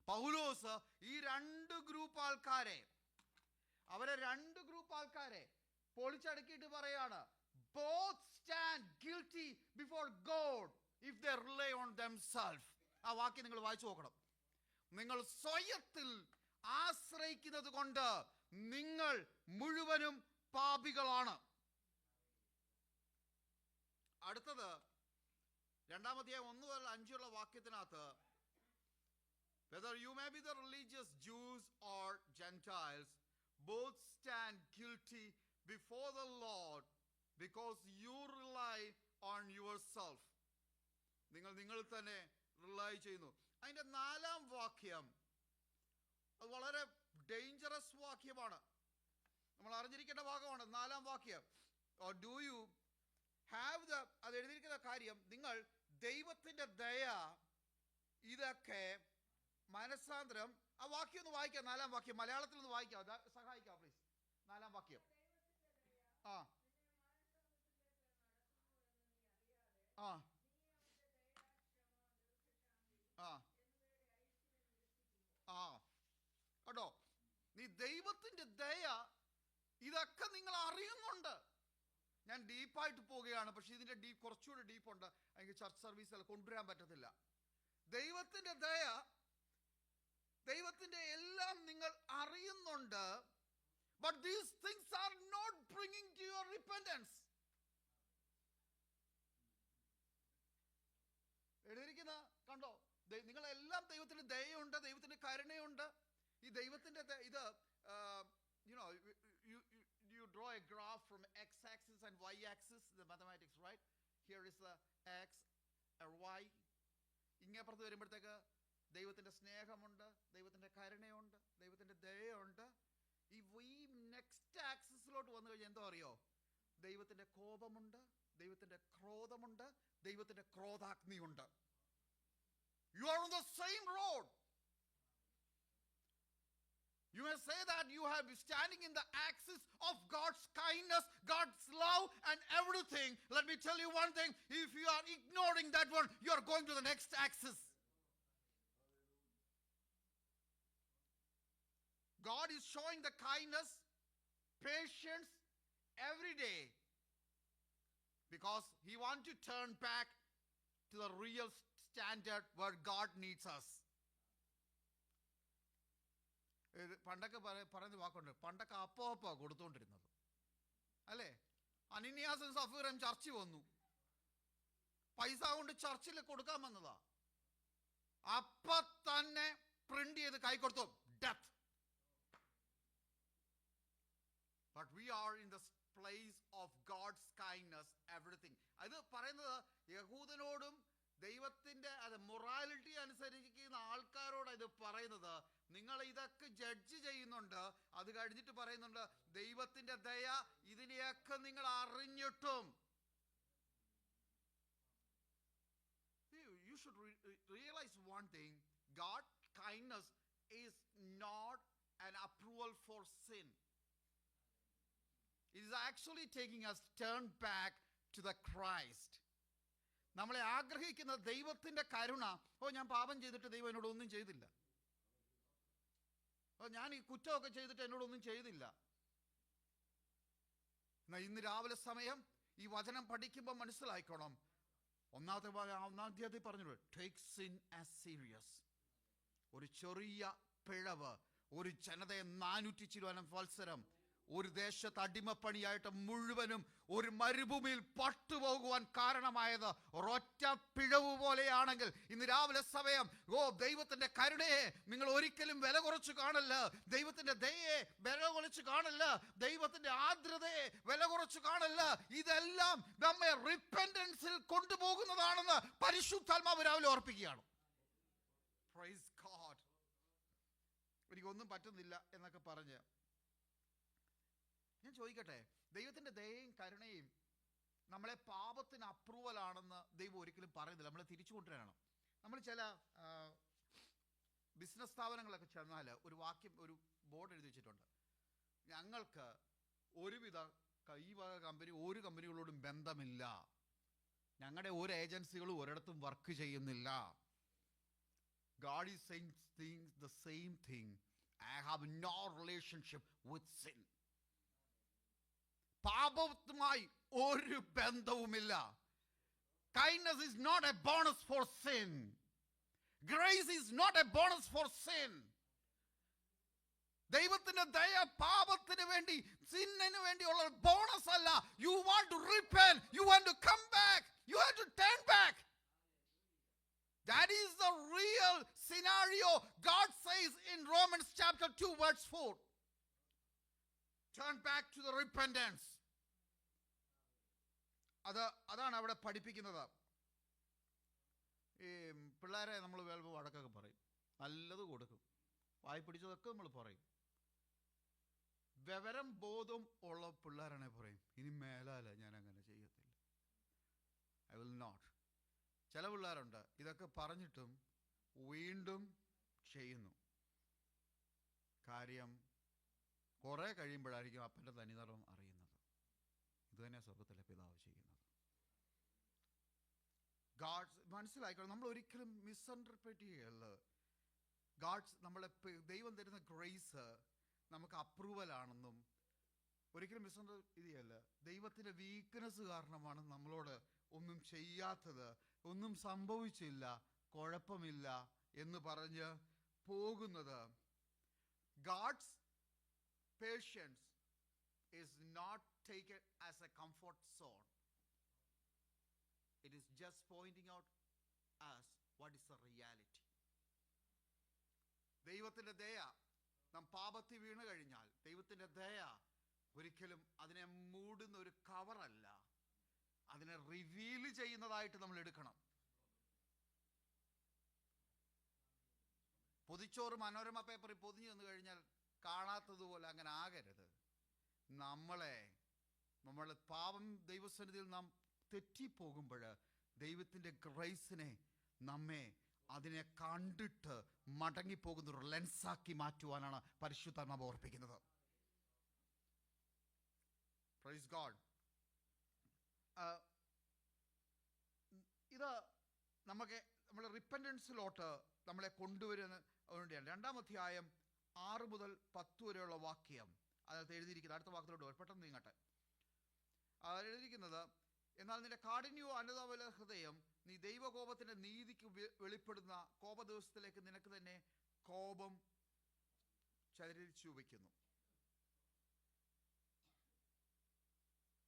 പൗലോസ് ഈ രണ്ട് ഗ്രൂപ്പ് ആൾക്കാരെ പൊളിച്ചടക്കിയിട്ട് പറയാണ്, both stand guilty before God if they rely on themselves. ആ വാക്യം നിങ്ങൾ വായിച്ചു നോക്കണം. നിങ്ങൾ സ്വയത്തിൽ ആശ്രയിക്കുന്നത് കൊണ്ട് നിങ്ങൾ മുഴുവനും പാപികളാണ്. അടുത്തത് 2 അധ്യായം 1 മുതൽ 5 വാക്യത്തിനകത്ത് whether you may be the religious Jews or Gentiles, both stand guilty before the Lord because you rely on yourself. നിങ്ങൾ തന്നെ റിലൈ ചെയ്യുന്നു. അതിന്റെ 4-ാം വാക്യം അത് വളരെ ഡേഞ്ചറസ് വാക്യമാണ്. നമ്മൾ അറിഞ്ഞിരിക്കേണ്ട ഭാഗമാണ് 4-ാം വാക്യം. ഡു യു ഹാവ് ദ, അത് എഴുതിയിരിക്കുന്ന കാര്യം, നിങ്ങൾ ദൈവത്തിന്റെ ദയ ഇതൊക്കെ മനസാന്തരം. ആ വാക്യം ഒന്ന് വായിക്കാം, 4-ാം വാക്യം മലയാളത്തിൽ ഒന്ന് വായിക്കാം, സഹായിക്കാം പ്ലീസ്. 4-ാം വാക്യം. ആ ആ ആ ആ കേട്ടോ, നീ ദൈവത്തിന്റെ ദയ ഇതൊക്കെ നിങ്ങൾ അറിയുന്നുണ്ട്. ഞാൻ ഡീപ്പായിട്ട് പോവുകയാണ്, പക്ഷെ ഇതിന്റെ കുറച്ചുകൂടി ഡീപ്പുണ്ട്. എനിക്ക് ചർച്ച് സർവീസിൽ കൊണ്ടുവരാൻ പറ്റത്തില്ല. ദൈവത്തിന്റെ ദയ, ദൈവത്തിന്റെ എല്ലാം നിങ്ങൾ അറിയുന്നുണ്ട്. But these things are not bringing to your repentance. എഴുതിയിരിക്കുന്ന കണ്ടോ, നിങ്ങളെല്ലാം ദൈവത്തിന്റെ ദയയുണ്ട്, ദൈവത്തിന്റെ കരുണയുണ്ട്. ഈ ദൈവത്തിന്റെ ഇത് you draw a graph from x-axis and y-axis, the mathematics, right? Here is the x or y. ഇങ്ങേപ്പുറത്ത് വരുമ്പോഴത്തേക്ക് ദൈവത്തിന്റെ സ്നേഹമുണ്ട്, ദൈവത്തിന്റെ കരുണയുണ്ട്, ദൈവത്തിന്റെ ദയയുണ്ട്. ഈ നെക്സ്റ്റ് ആക്സിസിലോട്ട് വന്നു കഴിഞ്ഞാൽ എന്തോ അറിയോ, ദൈവത്തിന്റെ കോപമുണ്ട്, ദൈവത്തിന്റെ ക്രോധമുണ്ട്, ദൈവത്തിന്റെ ക്രോധാഗ്നിയുണ്ട്. You are on the same road. You may say that you have been standing in the axis of God's kindness, God's love and everything. Let me tell you one thing, if you are ignoring that one, you are going to the next axis. God is showing the kindness, patience every day because he wants to turn back to the real standard where God needs us. പണ്ടൊക്കെ പറയുന്ന വാക്കുണ്ട്, പണ്ടൊക്കെ അപ്പോ കൊടുത്തോണ്ടിരുന്നത് അല്ലേ. അനന്യാസും സഫീറും ചർച്ചിൽ വന്നു, പൈസ കൊണ്ട് ചർച്ചിൽ കൊടുക്കാൻ വന്നതാ. അപ്പ തന്നെ പ്രിന്റ് ചെയ്ത് കൈ കൊടുത്തു, death. But we are in the place of God's kindness, everything. അത് പറയുന്നത് യഹൂദനോടും ദൈവത്തിന്റെ അത് മൊറാലിറ്റി അനുസരിക്കുന്ന ആൾക്കാരോട് ഇത് പറയുന്നത്. നിങ്ങൾ ഇതൊക്കെ ജഡ്ജ് ചെയ്യുന്നുണ്ട്, അത് കഴിഞ്ഞിട്ട് പറയുന്നുണ്ട് ദൈവത്തിന്റെ ദയ ഇതിനെയൊക്കെ നിങ്ങൾ അറിഞ്ഞിട്ടും. You should realize one thing, God's kindness is not an approval for sin. It is actually taking us turn back to the Christ. നമ്മളെ ആഗ്രഹിക്കുന്ന ദൈവത്തിന്റെ കരുണ. ഞാൻ പാപം ചെയ്തിട്ട് ദൈവം എന്നോട് ഒന്നും ചെയ്തില്ല, ഞാൻ ഈ കുറ്റമൊക്കെ ചെയ്തിട്ട് എന്നോടൊന്നും ചെയ്തില്ല. ഇന്ന് രാവിലെ സമയം ഈ വചനം പഠിക്കുമ്പോൾ മനസ്സിലായിക്കോണം, ഒന്നാം അധ്യായത്തിൽ പറഞ്ഞു, ടേക്ക് സിൻ ആസ് സീരിയസ്. ഒരു ചെറിയ പിഴവ് ഒരു ജനതയെ 400 ചില്വാനം ഒരു ദേശത്ത് അടിമപ്പണിയായിട്ട് മുഴുവനും ഒരു മരുഭൂമിയിൽ പട്ടുപോകുവാൻ കാരണമായത് ഒരൊറ്റ പിഴവ് പോലെയാണെങ്കിൽ ഇന്ന് രാവിലെ സമയം ദൈവത്തിന്റെ കരുണയെ നിങ്ങൾ ഒരിക്കലും വില കുറച്ച് കാണല്ല, ദൈവത്തിന്റെ ദയയെ വില കുറച്ച് കാണല്ല, ദൈവത്തിന്റെ ആർദ്രതയെ വില കുറച്ച് കാണല്ല. ഇതെല്ലാം നമ്മെ റിപ്പന്റൻസിൽ കൊണ്ടുപോകുന്നതാണെന്ന് പരിശുദ്ധാത്മാവ് രാവിലെ ഓർപ്പിക്കുകയാണ്. Praise God. എനിക്കൊന്നും പറ്റുന്നില്ല എന്നൊക്കെ പറഞ്ഞ് ഞാൻ ചോദിക്കട്ടെ, ദൈവത്തിന്റെ ദയയും കരുണയും നമ്മളെ പാപത്തിന് അപ്രൂവൽ ആണെന്ന് ദൈവം ഒരിക്കലും പറയുന്നില്ല. നമ്മളെ തിരിച്ചു കൊണ്ടുവരണം. നമ്മൾ ചില ബിസിനസ് സ്ഥാപനങ്ങളൊക്കെ ചെന്നാൽ ഒരു വാക്യം, ഒരു ബോർഡ് എഴുതി വെച്ചിട്ടുണ്ട്, ഞങ്ങൾക്ക് ഒരുവിധ ഈ വക ഒരു കമ്പനികളോടും ബന്ധമില്ല, ഞങ്ങളുടെ ഒരു ഏജൻസികളും ഒരിടത്തും വർക്ക് ചെയ്യുന്നില്ല. God is saying the same thing. I have no relationship with sin. പാപവുമായി ഒരു ബന്ധവുമില്ല. Kindness is not a bonus for sin. Grace is not a bonus for sin. ദൈവത്തിന്റെ ദയ പാപത്തിന് വേണ്ടി, സിന്നിന് വേണ്ടിയുള്ള ബോണസ് അല്ല. You want to repent, you want to come back, you have to turn back. That is the real scenario. God says in Romans chapter 2 verse 4. Turn back to the repentance. അതാണ് അവിടെ പഠിപ്പിക്കുന്നത്. ഈ പിള്ളേരെ നമ്മൾ വേൾവ് വടക്കൊക്കെ പറയും, നല്ലത് കൊടുക്കും, വായി പിടിച്ചതൊക്കെ നമ്മൾ പറയും. വിവരം ബോധം ഉള്ള പിള്ളേരാണെ പറയും, ഇനി മേലാല ഞാൻ അങ്ങനെ ചെയ്യത്തില്ല, ഐ വിൽ നോട്ട്. ചില പിള്ളേരുണ്ട് ഇതൊക്കെ പറഞ്ഞിട്ടും വീണ്ടും ചെയ്യുന്നു. കാര്യം കുറെ കഴിയുമ്പോഴായിരിക്കും അപ്പൻ്റെ തനിനിറം അറിയുന്നത്. ഇതുതന്നെ സ്വർഗത്തിലെ പിതാവ് ചെയ്യുന്നത്. ഗാഡ്സ് മനസ്സിലാക്കണം, നമ്മൾ ഒരിക്കലും മിസ്ഇൻറ്റർപ്രറ്റ് ചെയ്യല്ല. ഗാഡ്സ് നമ്മളെ ദൈവം തരുന്ന ഗ്രേസ് നമുക്ക് അപ്രൂവൽ ആണെന്നും ഒരിക്കലും മിസ്ഇൻറ്റർപ്രറ്റ് ചെയ്യല്ല. ദൈവത്തിൻ്റെ വീക്ക്നെസ് കാരണമാണ് നമ്മളോട് ഒന്നും ചെയ്യാത്തത്, ഒന്നും സംഭവിച്ചില്ല, കുഴപ്പമില്ല എന്ന് പറഞ്ഞ് പോകുന്നത്. God's patience is not taken as a comfort zone. It is just pointing out us what is the reality. ദൈവത്തിൻ്റെ ദയ, നാം പാപത്തിൽ വീണ് കഴിഞ്ഞാൽ ദൈവത്തിൻ്റെ ദയ ഒരിക്കലും അതിനെ മൂടുന്ന ഒരു കവറല്ല, അതിനെ റിവീൽ ചെയ്യുന്നതായിട്ട് നമ്മൾ എടുക്കണം. പൊതിച്ചോറ് മനോരമ പേപ്പറിൽ പൊതിഞ്ഞു വന്നു കഴിഞ്ഞാൽ കാണാത്തതുപോലെ അങ്ങനെ ആകരുത്. നമ്മൾ പാപം ദൈവസന്നിധിയിൽ നാം തെറ്റിപ്പോകുമ്പോൾ ദൈവത്തിൻ്റെ ഗ്രേസിനെ നമ്മെ അതിനെ കണ്ടിട്ട് മടങ്ങിപ്പോകുന്ന ഒരു ലെൻസാക്കി മാറ്റുവാനാണ് പരിശുദ്ധാത്മാവ് ഓർപ്പിക്കുന്നത്. Praise God. ഇത് നമ്മളെ റിപ്പൻറ്റൻസിലോട്ട് നമ്മളെ കൊണ്ടുവരുന്ന വേണ്ടിയാണ്. 2-ാം അധ്യായം 6 മുതൽ 10 വരെയുള്ള വാക്യം അതിനകത്ത് എഴുതിയിരിക്കുന്നത്. അടുത്ത വാക്യത്തിലോട്ട് പെട്ടെന്ന് നീങ്ങട്ടെ. എഴുതിയിരിക്കുന്നത്, എന്നാൽ നിന്റെ കാഠിന്യവും അനുതാപമുള്ള ഹൃദയം നീ ദൈവകോപത്തിന്റെ നീതിക്ക് വെളിപ്പെടുന്ന കോപ ദിവസത്തിലേക്ക് നിനക്ക് തന്നെ കോപം ചരിച്ചു വയ്ക്കുന്നു.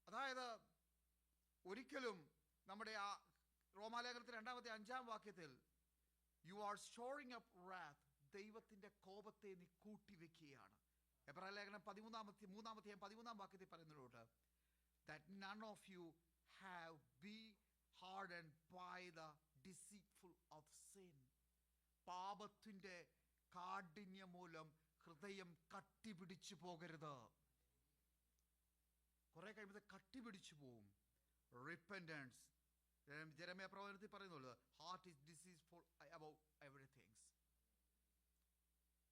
അതായത് ഒരിക്കലും നമ്മുടെ ആ റോമാലേഖനത്തിൽ 2-ാം വാക്യത്തിൽ you are storing up wrath, ദൈവത്തിന്റെ കോപത്തെ നീ കൂട്ടിവെക്കുകയാണ്. എബ്രായ ലേഖനം 13-ാം വാക്യത്തിൽ പറയുന്നതിലോട്ട് that none of you have been hardened by the deceitful of sin. പാപത്തിന്റെ കാഠിന്യം മൂലം ഹൃദയം കട്ടിപിടിച്ചു പോകരുത്. കുറെ കഴിയുമ്പോൾ കട്ടിപിടിച്ചു പോവും. റിപ്പൻറ്റൻസ്, ജെരമ്യാ പ്രവചനത്തിൽ പറയുന്നുള്ളൂ, ഹാർട്ട് ഈസ് ഡിസീസ്ഫുൾ അബൌട്ട് എവറിത്തിങ്.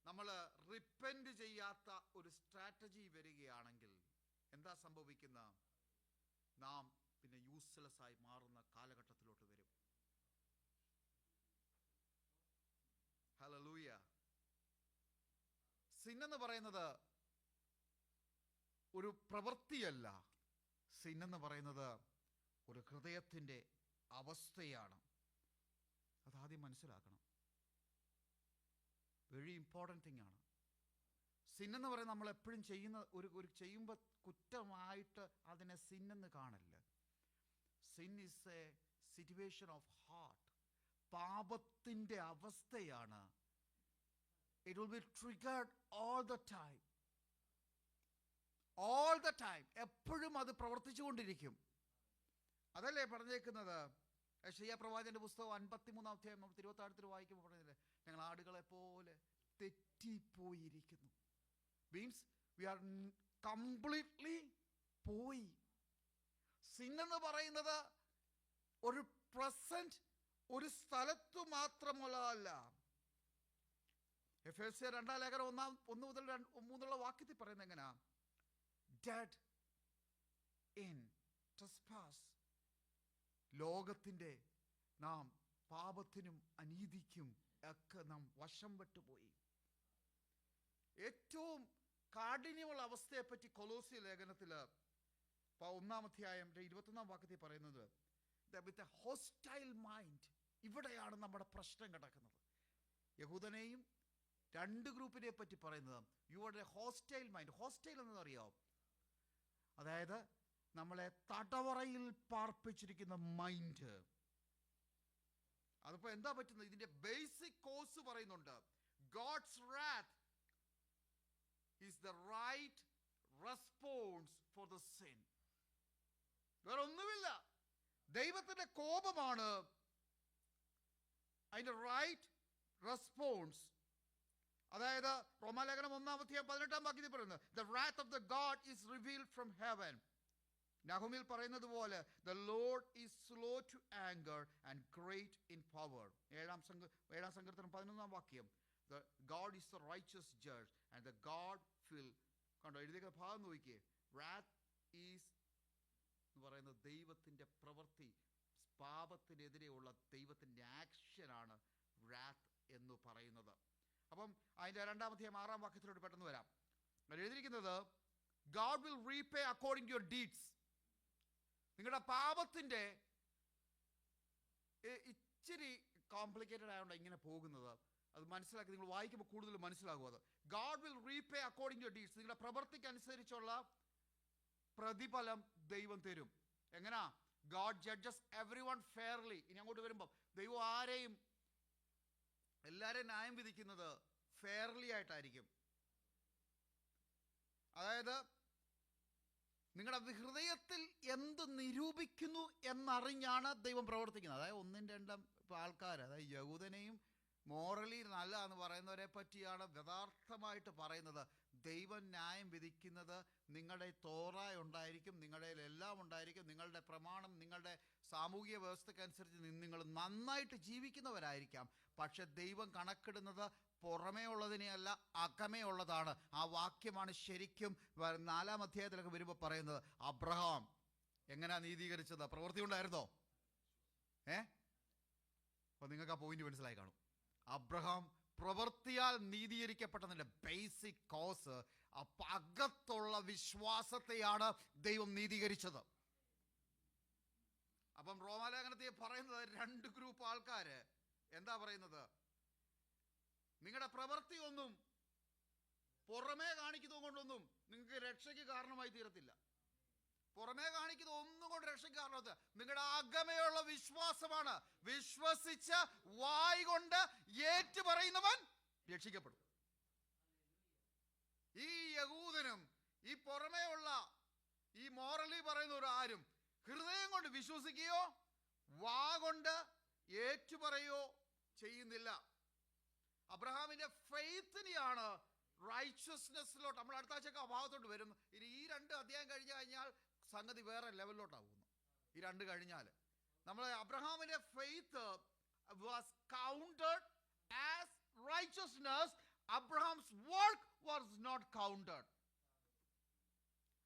നമ്മൾ റിപ്പൻറ്റ് ചെയ്യാത്ത ഒരു സ്ട്രാറ്റജി വരികയാണെങ്കിൽ എന്താ സംഭവിക്കുന്ന? നാം പിന്നെ യൂസ്ലെസ് ആയി മാറുന്ന കാലഘട്ടത്തിലോട്ട് വരും. ഹല്ലേലൂയ. സിൻ എന്ന് പറയുന്നത് ഒരു പ്രവൃത്തിയല്ല, സിൻ എന്ന് പറയുന്നത് ഒരു ഹൃദയത്തിൻ്റെ അവസ്ഥയാണ്. അതാദ്യം മനസ്സിലാക്കണം. വെരി ഇമ്പോർട്ടൻറ്റ് തിങ് ആണ്. സിൻ എന്ന് പറയുന്നത് നമ്മൾ എപ്പോഴും ചെയ്യുന്ന ഒരു ചെയ്യുമ്പോൾ കുറ്റമായിട്ട് അതിനെ സിൻ എന്ന് കാണല്ല. Sin is a situation of heart. പാപത്തിൻ്റെ അവസ്ഥയാണ്. It will be triggered all the time. All the time, എപ്പോഴും അത് പ്രവർത്തിച്ചുകൊണ്ടിരിക്കും. അതല്ലേ പറഞ്ഞേക്കുന്നത് യെശയ്യാ പ്രവാചകന്റെ പുസ്തകം 53-ാം അധ്യായം നമ്മൾ തിരുവത്താഴത്തിൽ വായിക്കുമ്പോൾ പറഞ്ഞില്ലേ, ഞങ്ങൾ ആടുകളെ പോലെ തെറ്റിപ്പോയിരിക്കുന്നു. മീൻസ് വി ആർ കംപ്ലീറ്റ്ലി പോയി. സിൻ എന്ന് പറയുന്നത് ഒരു പ്രസന്റ്, ഒരു സ്ഥലത്തു മാത്രമല്ല. എഫേസ്യർ 2-ാം ലേഖനം 1 മുതൽ 3 വാക്യത്തിൽ പറയുന്നത് എങ്ങനെയാ? Dead in trespass. ലോകത്തിൻ്റെ നാം പാപത്തിനും അനീതിക്കും ഒക്കെ നാം വശം വിട്ടുപോയി. ഏറ്റവും കാഠിന്യമുള്ള അവസ്ഥയെപ്പറ്റി കൊലോസ്യ ലേഖനത്തിൽ 1-ാം അധ്യായം 21-ാം വാക്യത്തിൽ പറയുന്നത്, വിത്ത് എ ഹോസ്റ്റൈൽ മൈൻഡ്. ഇവിടെയാണ് നമ്മുടെ പ്രശ്നം കിടക്കുന്നത്. യഹൂദനെയും 2 ഗ്രൂപ്പിനെ പറ്റി പറയുന്നത്, your A hostile mind. Hostile എന്നറിയാമോ? അതായത് നമ്മളെ തടവറയിൽ പാർപ്പിച്ചിരിക്കുന്ന മൈൻഡ്. അതിപ്പോ എന്താ പറ്റുന്നത്? ഇതിന്റെ ബേസിക് കോഴ്സ് പറയുന്നുണ്ട്. God's wrath is the right response for the sin. വേറെ ഒന്നുമില്ല. ദൈവത്തിന്റെ കോപമാണ് അതിന്റെ റൈറ്റ് റെസ്പോൺസ്. അതായത് റോമാലേഖനം 1:18 പറയുന്നത് the wrath of the God is revealed from heaven. നഹൂമിൽ പറയുന്നത് പോലെ the Lord is slow to anger and great in power. 7-ാം സങ്കീർത്തനം 11 the God is the righteous judge and the God will. കണ്ടോ എഴുതിയ ഭാഗം നോക്കിയേ. wrath is എന്ന് പറയുന്നത് ദൈവത്തിന്റെ പ്രവൃത്തി, പാപത്തിനെതിരെയുള്ള ദൈവത്തിന്റെ ആക്ഷനാണ് wrath എന്ന് പറയുന്നത്. അപ്പം അതിന്റെ 2-6 പെട്ടെന്ന് വരാം. എഴുതിയിരിക്കുന്നത് God will repay according to your deeds. നിങ്ങളുടെ പാപത്തിന്റെ ഇച്ചിരി കോംപ്ലിക്കേറ്റഡ് ആയതുകൊണ്ട് ഇങ്ങനെ പോകുന്നത്, അത് മനസ്സിലാക്കി നിങ്ങൾ വായിക്കുമ്പോൾ കൂടുതൽ മനസ്സിലാകും. അത് God will repay according to your deeds. നിങ്ങളുടെ പ്രവൃത്തിക്കനുസരിച്ചുള്ള പ്രതിഫലം ദൈവം തരും. എങ്ങനാ? God judges everyone fairly. ഇനി അങ്ങോട്ട് വരുമ്പോൾ ദൈവം എല്ലാരെയും ന്യായം വിധിക്കുന്നത് ഫെയർലി ആയിട്ടായിരിക്കും. അതായത് നിങ്ങളുടെ ഹൃദയത്തിൽ എന്ത് നിരൂപിക്കുന്നു എന്നറിഞ്ഞാണ് ദൈവം പ്രവർത്തിക്കുന്നത്. അതായത് 1-2 ആൾക്കാർ, അതായത് യഹൂദനെയും മോറലി നല്ല എന്ന് പറയുന്നവരെ പറ്റിയാണ് യഥാർത്ഥമായിട്ട് പറയുന്നത്. ദൈവം ന്യായം വിധിക്കുന്നത് നിങ്ങളുടെ തോറായ ഉണ്ടായിരിക്കും, നിങ്ങളുടെ എല്ലാം ഉണ്ടായിരിക്കും, നിങ്ങളുടെ പ്രമാണം, നിങ്ങളുടെ സാമൂഹിക വ്യവസ്ഥക്കനുസരിച്ച് നിങ്ങൾ നന്നായിട്ട് ജീവിക്കുന്നവരായിരിക്കാം. പക്ഷെ ദൈവം കണക്കിടുന്നത് പുറമേ ഉള്ളതിനെയല്ല, അകമേ ഉള്ളതാണ്. ആ വാക്യമാണ് ശരിക്കും 4-ാം അധ്യായത്തിലൊക്കെ വരുമ്പോൾ പറയുന്നത്. അബ്രഹാം എങ്ങനെയാ നീതീകരിച്ചത്? പ്രവൃത്തി ഉണ്ടായിരുന്നോ? അപ്പൊ നിങ്ങൾക്ക് ആ പോയിന്റ് മനസ്സിലായി കാണും. അബ്രഹാം പ്രവൃത്തിയാൽ നീതീകരിക്കപ്പെട്ടതിന്റെ ബേസിക് കോസ് അകത്തുള്ള വിശ്വാസത്തെയാണ് ദൈവം നീതീകരിച്ചത്. അപ്പം റോമാലേഖനത്തെ പറയുന്നത് 2 ഗ്രൂപ്പ് ആൾക്കാര് എന്താ പറയുന്നത്? നിങ്ങളുടെ പ്രവൃത്തി ഒന്നും പുറമേ കാണിക്കുന്നത് കൊണ്ടൊന്നും നിങ്ങൾക്ക് രക്ഷയ്ക്ക് കാരണമായി തീരത്തില്ല. പുറമേ കാണിക്കുന്ന ഒന്നും കൊണ്ട് രക്ഷയ്ക്ക് കാരണമാകത്തില്ല. നിങ്ങളുടെ അകമയുള്ള വിശ്വാസമാണ്. വിശ്വസിച്ച് വായ് കൊണ്ട് ഏറ്റു പറയുന്നവൻ രക്ഷിക്കപ്പെടും. ഈ യഹൂദനും ഈ പുറമേയുള്ള ഈ മോറലി പറയുന്നവർ ആരും ഹൃദയം കൊണ്ട് വിശ്വസിക്കുകയോ വാ കൊണ്ട് ഏറ്റുപറയോ ചെയ്യുന്നില്ല. അബ്രഹാമിന്റെ ഫെയ്ത്തിനെയാണ് റൈച്ചസ്നെസ്സിലോട്ട് നമ്മൾ അടുത്ത ആഴ്ചയൊക്കെ അഭാവത്തോട്ട് വരും. ഇനി ഈ 2 അധ്യായം കഴിഞ്ഞാൽ സംഗതി വേറെ ലെവലിലോട്ടാകുന്നു. ഈ 2 കഴിഞ്ഞാൽ നമ്മൾ അബ്രഹാമിന്റെ faith was counted as righteousness. Abraham's work was not counted.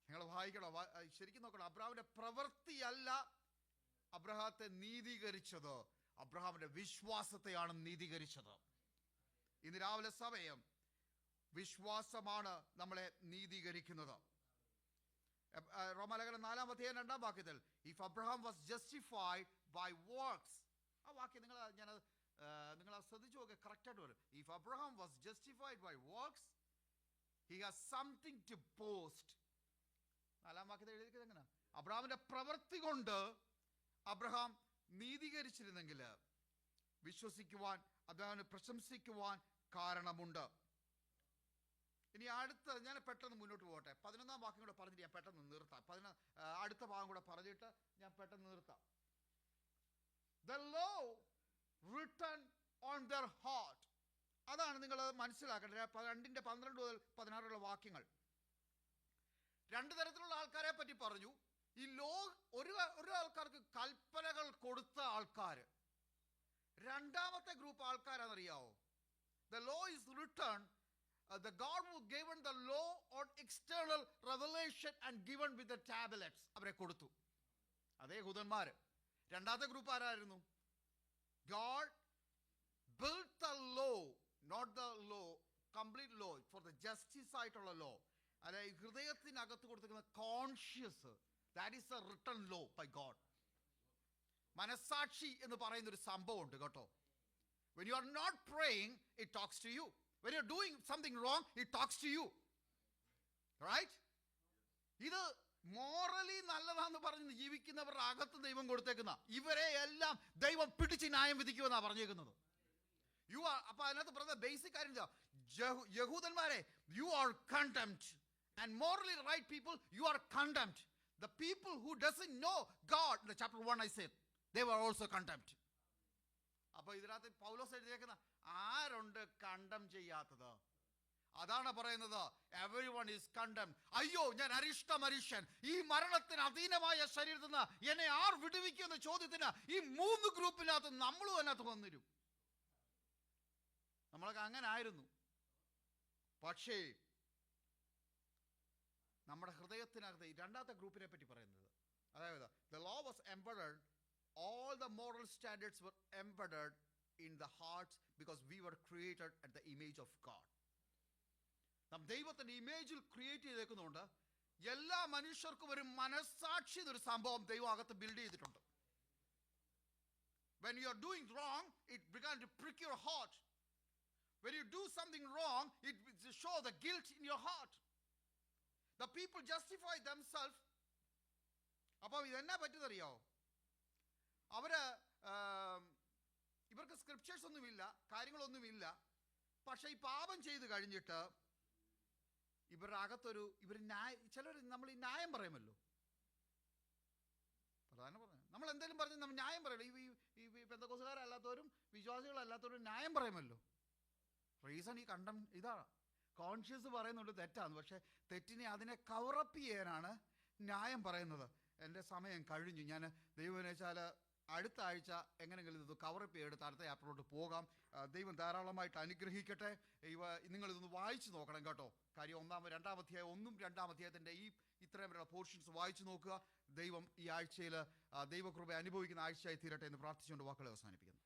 നിങ്ങൾ വായിക്കണോ? ശരിക്കും നോക്കണം. അബ്രഹാമിന്റെ പ്രവൃത്തിയല്ല അബ്രഹാത്തെ നീതീകരിച്ചത്, അബ്രഹാമിന്റെ വിശ്വാസത്തെയാണ് നീതീകരിച്ചത്. ഇന്ന് രാവിലെ സമയം വിശ്വാസമാണ് നമ്മളെ നീതീകരിക്കുന്നത്. റോമാലേഖനം 4-ാം അധ്യായം 2-ാം വാക്യത്തിൽ if Abraham was justified by works, ആ വാക്യം നിങ്ങൾ ശ്രദ്ധിച്ചു നോക്കുക, കറക്റ്റായിട്ട് വരും. If Abraham was justified by works he has something to boast. 4-ാം വാക്യത്തിൽ എഴുതിയിരിക്കുന്നത് എങ്ങനെ? അബ്രഹാമിന്റെ പ്രവൃത്തി കൊണ്ട് അബ്രഹാം നീതീകരിച്ചിരുന്നെങ്കിൽ വിശ്വസിക്കുവാൻ, അബ്രഹാമിനെ പ്രശംസിക്കുവാൻ കാരണമുണ്ട്. ഇനി അടുത്ത ഞാൻ പെട്ടെന്ന് മുന്നോട്ട് പോകട്ടെ. 11-ാം വാക്യം കൂടെ പറഞ്ഞിട്ട് ഞാൻ പെട്ടെന്ന് നിർത്താം. അടുത്ത ഭാഗം കൂടെ പറഞ്ഞിട്ട് ഞാൻ പെട്ടെന്ന് നിർത്താം. The law written on their heart. അതാണ് നിങ്ങൾ മനസ്സിലാക്കേണ്ടത്. 2:12 മുതൽ 16 വാക്യങ്ങൾ. 2 തരത്തിലുള്ള ആൾക്കാരെ പറ്റി പറഞ്ഞു. ഈ ലോ ഒരു ആൾക്കാർക്ക് കൽപ്പനകൾ കൊടുത്ത ആൾക്കാർ. രണ്ടാമത്തെ group ആൾക്കാരാണെന്നറിയാവോ? The law is written. The God who given the law on external revelation and given with the tablets. അവരെ കൊടുത്തു. അതേ യഹൂദന്മാർ. രണ്ടാമത്തെ ഗ്രൂപ്പ് ആരായിരുന്നു? God built the law, not the law, complete law, for the justice ആയിട്ടുള്ള law. അതായത് ഹൃദയത്തിനകത്ത് കൊടുത്തിരിക്കുന്ന conscious, that is the written law by God. മനസാക്ഷി എന്ന് പറയുന്ന ഒരു സംഭവം ഉണ്ട് കേട്ടോ. When you are not praying, it talks to you. When you are doing something wrong, it talks to you. Right? ഇത് മോറലി നല്ലതാന്ന് പറഞ്ഞ് ജീവിക്കുന്നവരുടെ അകത്ത് ദൈവം കൊടുത്തേക്കുന്ന ഇവരെ എല്ലാം ദൈവം പിടിച്ച് ന്യായം വിധിക്കുമെന്നാണ് പറഞ്ഞേക്കുന്നത്. അപ്പൊ അതിനകത്ത് പറഞ്ഞ ബേസിക് കാര്യം യഹൂദന്മാരെ you are contempt and morally right people you are contempt. The people who doesn't know God, in the chapter 1 I said, they were also condemned. അപ്പോൾ ഇതിനകത്ത് പൗലോസ് എഴുതിയേക്കുന്ന ആരുണ്ട് കണ്ടം ചെയ്യാത്തത്? അതാണ് പറയുന്നത്, everyone is condemned. അയ്യോ, ഞാൻ അരിഷ്ട മനുഷ്യൻ, ഈ മരണത്തിന് അധീനമായ ശരീരത്തിൽ നിന്ന് എന്നെ ആർ വിടുവിക്കുന്ന ചോദ്യത്തിന് ഈ 3 ഗ്രൂപ്പിനകത്ത് നമ്മളും അതിനകത്ത് വന്നിരും. നമ്മളൊക്കെ അങ്ങനെ ആയിരുന്നു. പക്ഷേ നമ്മുടെ ഹൃദയത്തിനകത്ത് രണ്ടാമത്തെ ഗ്രൂപ്പിനെ പറ്റി പറയുന്നത്, അതായത് the law was embedded, all the moral standards were embedded in the hearts because we were created at the image of God. നാം ദൈവത്തിന്റെ ഇമേജിൽ ക്രിയേറ്റ് ചെയ്തേക്കുന്നുണ്ട്. എല്ലാ മനുഷ്യർക്കും ഒരു മനസ്സാക്ഷി എന്നൊരു സംഭവം ദൈവം അകത്ത് ബിൽഡ് ചെയ്തിട്ടുണ്ട്. When you are doing wrong, it began to prick your heart. When you do something wrong, it shows the guilt in your heart. The people justify themselves. അപ്പോൾ ഇതെന്നാ പറ്റുന്നറിയോ? ഇവർക്ക് സ്ക്രിപ്റ്റേഴ്സ് ഒന്നുമില്ല, കാര്യങ്ങളൊന്നുമില്ല. പക്ഷെ ഈ പാപം ചെയ്ത് കഴിഞ്ഞിട്ട് ഇവരുടെ അകത്തൊരു ചിലർ നമ്മൾ ഈ ന്യായം പറയുമല്ലോ, പ്രധാനം പറഞ്ഞു നമ്മൾ എന്തെങ്കിലും പറഞ്ഞ് നമ്മൾ ന്യായം പറയല്ലോ. ഈ പെന്തക്കോസുകാരല്ലാത്തവരും വിശ്വാസികളല്ലാത്തവരും ന്യായം പറയുമല്ലോ. റീസൺ ഈ കണ്ടം ഇതാണ്. കോൺഷ്യസ് പറയുന്നുണ്ട് തെറ്റാന്ന്, പക്ഷെ തെറ്റിനെ അതിനെ കവറപ്പ് ചെയ്യാനാണ് ന്യായം പറയുന്നത്. എൻ്റെ സമയം കഴിഞ്ഞു. ഞാൻ ദൈവം വെച്ചാൽ അടുത്ത ആഴ്ച എങ്ങനെയെങ്കിലും ഇത് കവറപ്പ് ചെയ്തെടുത്ത് അടുത്ത ചാപ്റ്ററിലോട്ട് പോകാം. ദൈവം ധാരാളമായിട്ട് അനുഗ്രഹിക്കട്ടെ. നിങ്ങളിതൊന്ന് വായിച്ചു നോക്കണം കേട്ടോ. കാര്യം 2-ാം അധ്യായം 1-2 അധ്യായത്തിൻ്റെ ഇത്രയും വരെയുള്ള പോർഷൻസ് വായിച്ചു നോക്കുക. ദൈവം ഈ ആഴ്ചയിൽ ദൈവകൃപ അനുഭവിക്കുന്ന ആഴ്ചയായി തീരട്ടെ എന്ന് പ്രാർത്ഥിച്ചുകൊണ്ട് വാക്കുകളെ അവസാനിപ്പിക്കുന്നു.